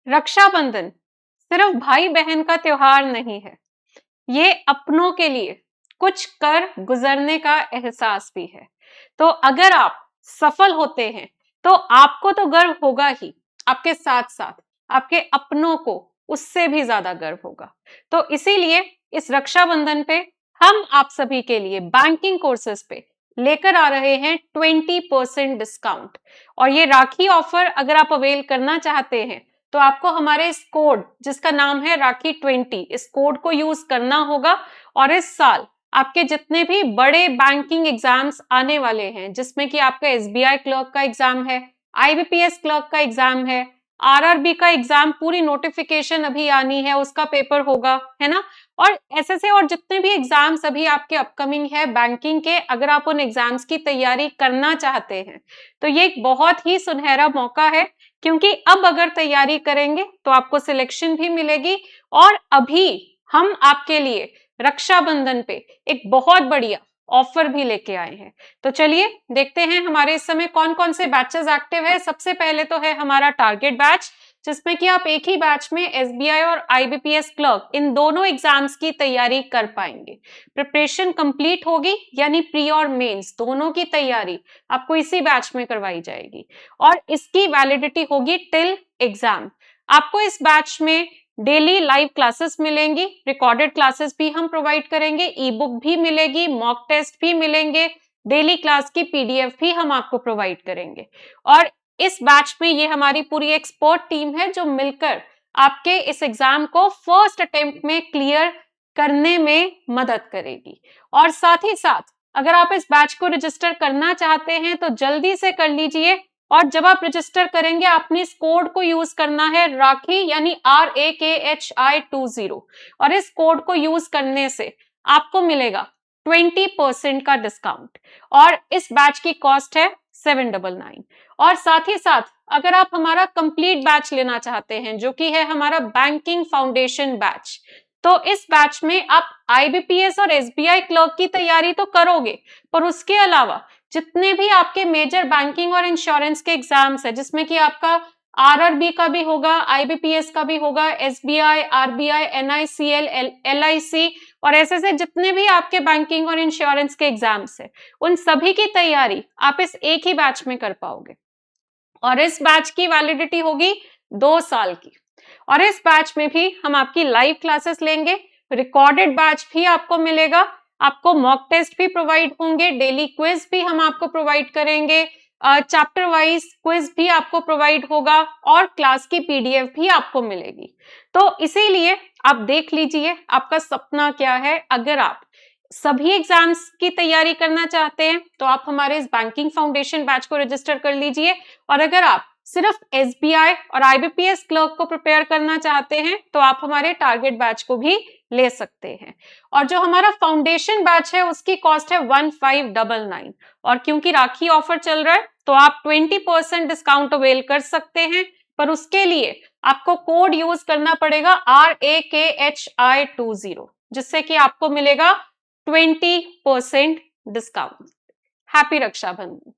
रक्षाबंधन सिर्फ भाई बहन का त्योहार नहीं है, ये अपनों के लिए कुछ कर गुजरने का एहसास भी है। तो अगर आप सफल होते हैं तो आपको तो गर्व होगा ही, आपके साथ साथ आपके अपनों को उससे भी ज्यादा गर्व होगा। तो इसीलिए इस रक्षाबंधन पे हम आप सभी के लिए बैंकिंग कोर्सेज पे लेकर आ रहे हैं 20% डिस्काउंट। और ये राखी ऑफर अगर आप अवेल करना चाहते हैं तो आपको हमारे इस कोड जिसका नाम है राखी 20, इस कोड को यूज करना होगा। और इस साल आपके जितने भी बड़े बैंकिंग एग्जाम्स आने वाले हैं, जिसमें कि आपका एसबीआई क्लर्क का एग्जाम है, आईबीपीएस क्लर्क का एग्जाम है, आरआरबी का एग्जाम, पूरी नोटिफिकेशन अभी आनी है, उसका पेपर होगा, है ना। और ऐसे और जितने भी एग्जाम्स अभी आपके अपकमिंग है बैंकिंग के, अगर आप उन एग्जाम्स की तैयारी करना चाहते हैं तो ये एक बहुत ही सुनहरा मौका है, क्योंकि अब अगर तैयारी करेंगे तो आपको सिलेक्शन भी मिलेगी। और अभी हम आपके लिए रक्षाबंधन पे एक बहुत बढ़िया ऑफर भी लेके आए हैं। तो चलिए देखते हैं हमारे इस समय कौन कौन से बैचेस एक्टिव है। सबसे पहले तो है हमारा टारगेट बैच, जिसमें कि आप एक ही बैच में एसबीआई और आईबीपीएस क्लर्क इन दोनों एग्जाम्स की तैयारी कर पाएंगे। प्रिपरेशन कंप्लीट होगी, यानी प्री और मेंस दोनों की तैयारी आपको इसी बैच में करवाई जाएगी और इसकी वैलिडिटी होगी टिल एग्जाम। आपको इस बैच में डेली लाइव क्लासेस मिलेंगी, रिकॉर्डेड क्लासेस भी हम प्रोवाइड करेंगे, ई बुक भी मिलेगी, मॉक टेस्ट भी मिलेंगे, डेली क्लास की पीडीएफ भी हम आपको प्रोवाइड करेंगे। और इस बैच में ये हमारी पूरी एक्सपर्ट टीम है जो मिलकर आपके इस एग्जाम को फर्स्ट अटेम्प्ट में क्लियर करने में मदद करेगी। और साथ ही साथ अगर आप इस बैच को रजिस्टर करना चाहते हैं तो जल्दी से कर लीजिए। और जब आप रजिस्टर करेंगे आपने इस कोड को यूज करना है, राखी यानी RAKHI20। और इस कोड को यूज करने से आपको मिलेगा 20% का डिस्काउंट और इस बैच की कॉस्ट है 799। और साथ ही साथ अगर आप हमारा कंप्लीट बैच लेना चाहते हैं, जो कि है हमारा बैंकिंग फाउंडेशन बैच, तो इस बैच में आप आईबीपीएस और एसबीआई क्लर्क की तैयारी तो करोगे, पर उसके अलावा जितने भी आपके मेजर बैंकिंग और इंश्योरेंस के एग्जाम्स है, जिसमें कि आपका आरआरबी का भी होगा, आईबीपीएस का भी होगा, एसबीआई, आरबीआई, एनआईसीएल, एलआईसी और ऐसे जितने भी आपके बैंकिंग और इंश्योरेंस के एग्जाम्स है, उन सभी की तैयारी आप इस एक ही बैच में कर पाओगे। और इस बैच की वैलिडिटी होगी 2 साल की। और इस बैच में भी हम आपकी लाइव क्लासेस लेंगे, रिकॉर्डेड बैच भी आपको मिलेगा, आपको मॉक टेस्ट भी प्रोवाइड होंगे, डेली क्विज भी हम आपको प्रोवाइड करेंगे, चैप्टर वाइज क्विज भी आपको प्रोवाइड होगा और क्लास की पीडीएफ भी आपको मिलेगी। तो इसीलिए आप देख लीजिए आपका सपना क्या है। अगर आप सभी एग्जाम्स की तैयारी करना चाहते हैं तो आप हमारे इस बैंकिंग फाउंडेशन बैच को रजिस्टर कर लीजिए। और अगर आप सिर्फ एसबीआई और आईबीपीएस क्लर्क को प्रिपेयर करना चाहते हैं तो आप हमारे टारगेट बैच को भी ले सकते हैं। और जो हमारा फाउंडेशन बैच है उसकी कॉस्ट है 1599। और क्योंकि राखी ऑफर चल रहा है तो आप 20% डिस्काउंट अवेल कर सकते हैं, पर उसके लिए आपको कोड यूज करना पड़ेगा RAKHI20, जिससे कि आपको मिलेगा 20% डिस्काउंट। हैप्पी रक्षाबंधन।